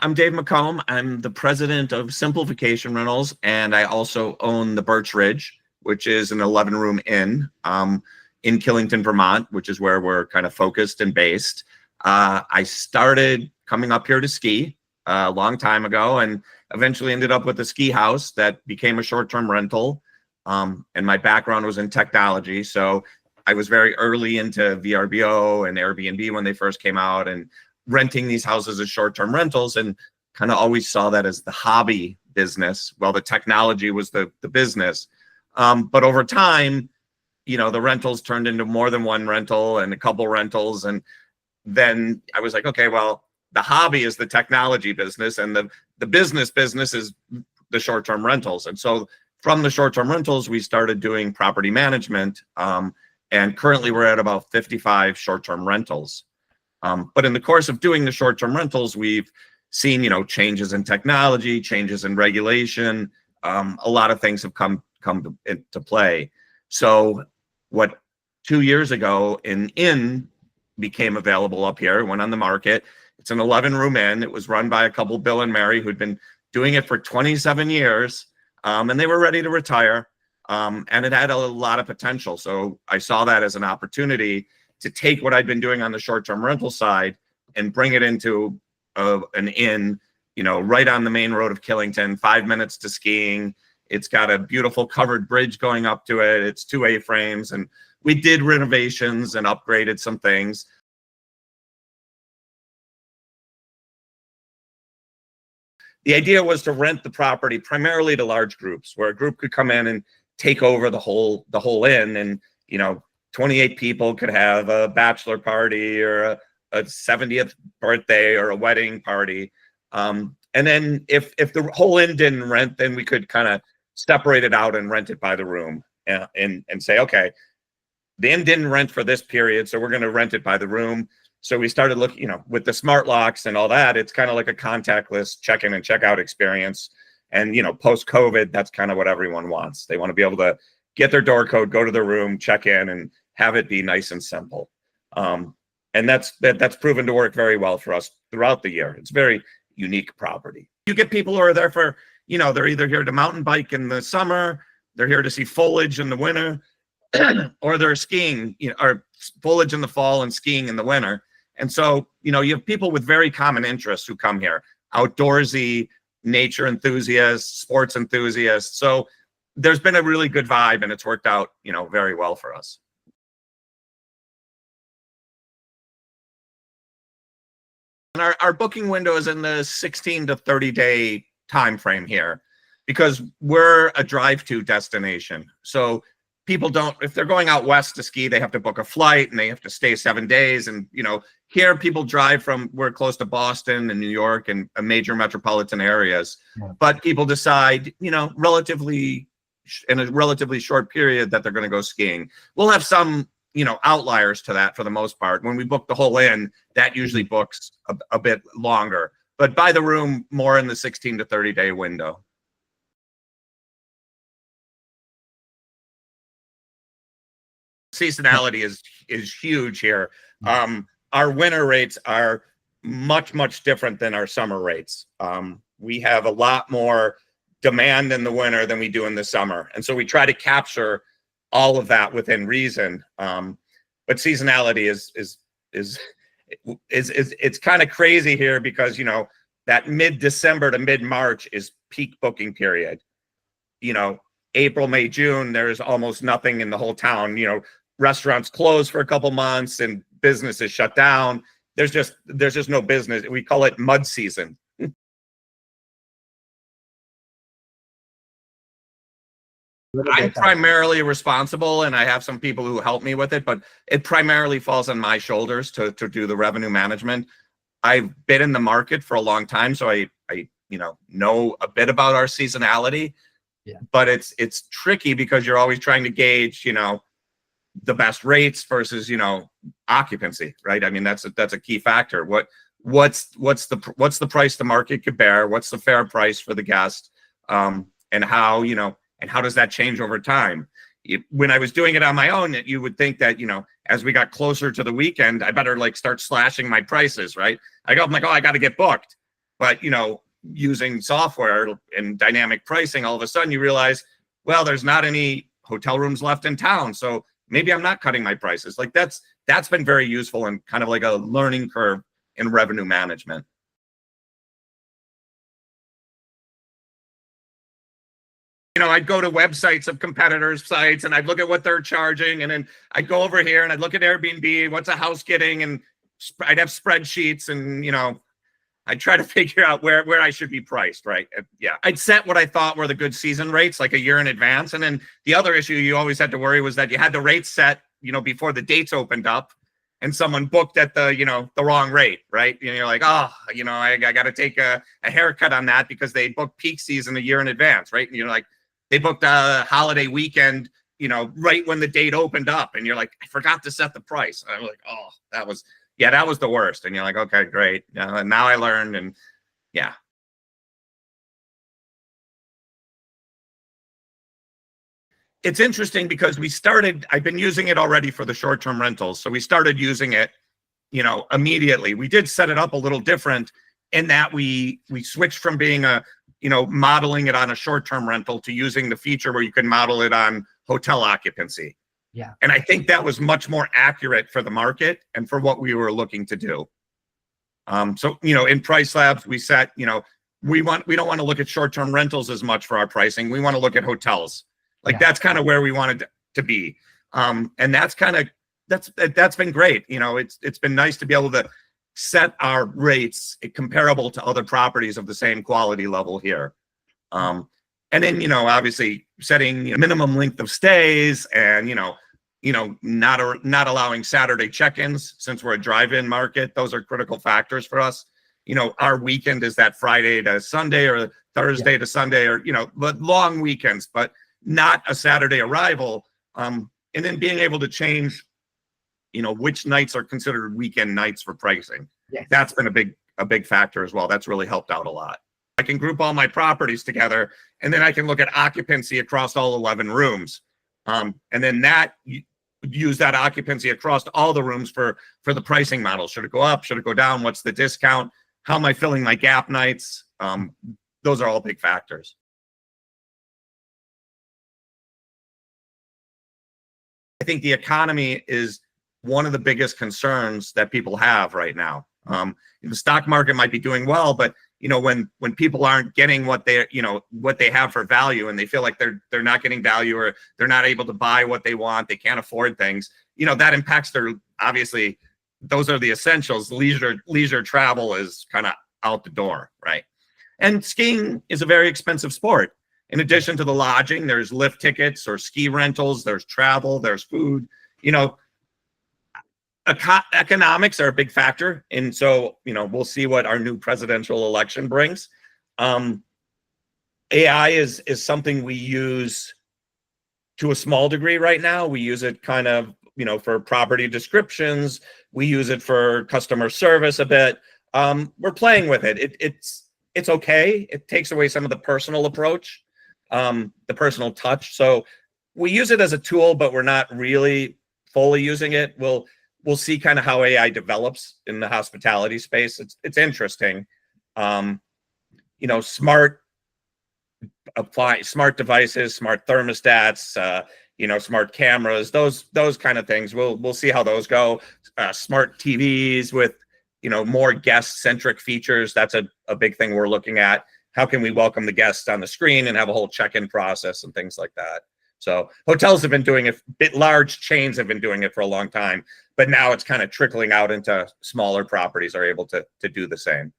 I'm Dave McComb. I'm the president of Simplification Rentals, and I also own the Birch Ridge, which is an 11-room inn in Killington, Vermont, which is where we're kind of focused and based. I started coming up here to ski a long time ago and eventually ended up with a ski house that became a short-term rental. And my background was in technology, so I was very early into VRBO and Airbnb when they first came out, and renting these houses as short-term rentals, and kind of always saw that as the hobby business. Well, the technology was the business. But over time, the rentals turned into more than one rental and a couple rentals. And then I was like, okay, well, the hobby is the technology business, and the business is the short-term rentals. And so from the short-term rentals, we started doing property management. And currently we're at about 55 short-term rentals. But in the course of doing the short-term rentals, we've seen, changes in technology, changes in regulation. A lot of things have come into play. So what 2 years ago, an inn became available up here, went on the market. It's an 11-room inn. It was run by a couple, Bill and Mary, who'd been doing it for 27 years, and they were ready to retire. And it had a lot of potential. So I saw that as an opportunity to take what I'd been doing on the short-term rental side and bring it into an inn, right on the main road of Killington, 5 minutes to skiing. It's got a beautiful covered bridge going up to it. It's 2 A-frames, and we did renovations and upgraded some things. The idea was to rent the property primarily to large groups, where a group could come in and take over the whole inn, and 28 people could have a bachelor party or a 70th birthday or a wedding party. And then if the whole inn didn't rent, then we could kind of separate it out and rent it by the room, and say, okay, the inn didn't rent for this period, so we're going to rent it by the room. So we started looking, with the smart locks and all that, it's kind of like a contactless check-in and check-out experience. And, post-COVID, that's kind of what everyone wants. They want to be able to get their door code, go to their room, check in, and have it be nice and simple. And that's proven to work very well for us throughout the year. It's a very unique property. You get people who are there for, they're either here to mountain bike in the summer, they're here to see foliage in the winter, or they're skiing, or foliage in the fall and skiing in the winter. And so, you have people with very common interests who come here, outdoorsy, nature enthusiasts, sports enthusiasts. So there's been a really good vibe, and it's worked out, very well for us. And our booking window is in the 16 to 30 day time frame here, because we're a drive-to destination. So people don't, if they're going out west to ski, they have to book a flight and they have to stay 7 days. And, here people drive from, we're close to Boston and New York and major metropolitan areas, but people decide, in a relatively short period that they're going to go skiing. We'll have some, outliers to that for the most part. When we book the whole inn, that usually books a bit longer, but by the room, more in the 16 to 30 day window. Seasonality is huge here. Our winter rates are much different than our summer rates. We have a lot more demand in the winter than we do in the summer, and so we try to capture all of that within reason. But seasonality it's kind of crazy here, because that mid-December to mid-March is peak booking period. April, May, June, there's almost nothing in the whole town. Restaurants close for a couple months and business is shut down. There's just no business. We call it mud season. I'm primarily responsible, and I have some people who help me with it, but it primarily falls on my shoulders to do the revenue management. I've been in the market for a long time, so I know a bit about our seasonality. Yeah. But it's tricky, because you're always trying to gauge, the best rates versus, occupancy, right? I mean, that's a key factor. What's the price the market could bear? What's the fair price for the guest? And how, and how does that change over time? When I was doing it on my own, you would think that, as we got closer to the weekend, I better start slashing my prices, right? I'm like, oh, I got to get booked. But, using software and dynamic pricing, all of a sudden you realize, well, there's not any hotel rooms left in town. So maybe I'm not cutting my prices. Like that's been very useful and kind of like a learning curve in revenue management. I'd go to websites of competitors' sites and I'd look at what they're charging. And then I'd go over here and I'd look at Airbnb, what's a house getting? And I'd have spreadsheets and, I'd try to figure out where I should be priced, right? Yeah, I'd set what I thought were the good season rates like a year in advance. And then the other issue you always had to worry was that you had the rates set, before the dates opened up and someone booked at the, the wrong rate, right? You're like, oh, I got to take a haircut on that because they booked peak season a year in advance, right? And you're like, they booked a holiday weekend, right when the date opened up. And you're like, I forgot to set the price. And I'm like, oh, that was the worst. And you're like, okay, great. And now I learned. And yeah. It's interesting because I've been using it already for the short-term rentals. So we started using it, immediately. We did set it up a little different in that we switched from being modeling it on a short-term rental to using the feature where you can model it on hotel occupancy. Yeah. And I think that was much more accurate for the market and for what we were looking to do. So, in PriceLabs, we set, we don't want to look at short-term rentals as much for our pricing. We want to look at hotels. Like that's kind of where we wanted to be. And that's been great. It's been nice to be able to set our rates comparable to other properties of the same quality level here. And then, obviously setting minimum length of stays and, not allowing Saturday check-ins since we're a drive-in market. Those are critical factors for us. Our weekend is that Friday to Sunday or Thursday to Sunday or, long weekends, but not a Saturday arrival. And then being able to change, which nights are considered weekend nights for pricing. Yes. That's been a big factor as well. That's really helped out a lot. I can group all my properties together and then I can look at occupancy across all 11 rooms. And then use that occupancy across all the rooms for the pricing model. Should it go up? Should it go down? What's the discount? How am I filling my gap nights? Those are all big factors. I think the economy is one of the biggest concerns that people have right now. The stock market might be doing well, but when people aren't getting what they have for value and they feel like they're not getting value or they're not able to buy what they want, they can't afford things, that impacts obviously those are the essentials. Leisure travel is kind of out the door, right? And skiing is a very expensive sport. In addition to the lodging, there's lift tickets or ski rentals, there's travel, there's food, economics are a big factor. And so, we'll see what our new presidential election brings. AI is something we use to a small degree right now. We use it kind of, for property descriptions. We use it for customer service a bit. We're playing with it. It's okay. It takes away some of the personal approach, the personal touch. So we use it as a tool, but we're not really fully using it. We'll see kind of how AI develops in the hospitality space. It's interesting. Smart devices, smart thermostats, smart cameras, those kind of things. We'll see how those go. Smart TVs with, more guest-centric features. That's a big thing we're looking at. How can we welcome the guests on the screen and have a whole check-in process and things like that? So hotels have been doing it, large chains have been doing it for a long time, but now it's kind of trickling out into smaller properties are able to do the same.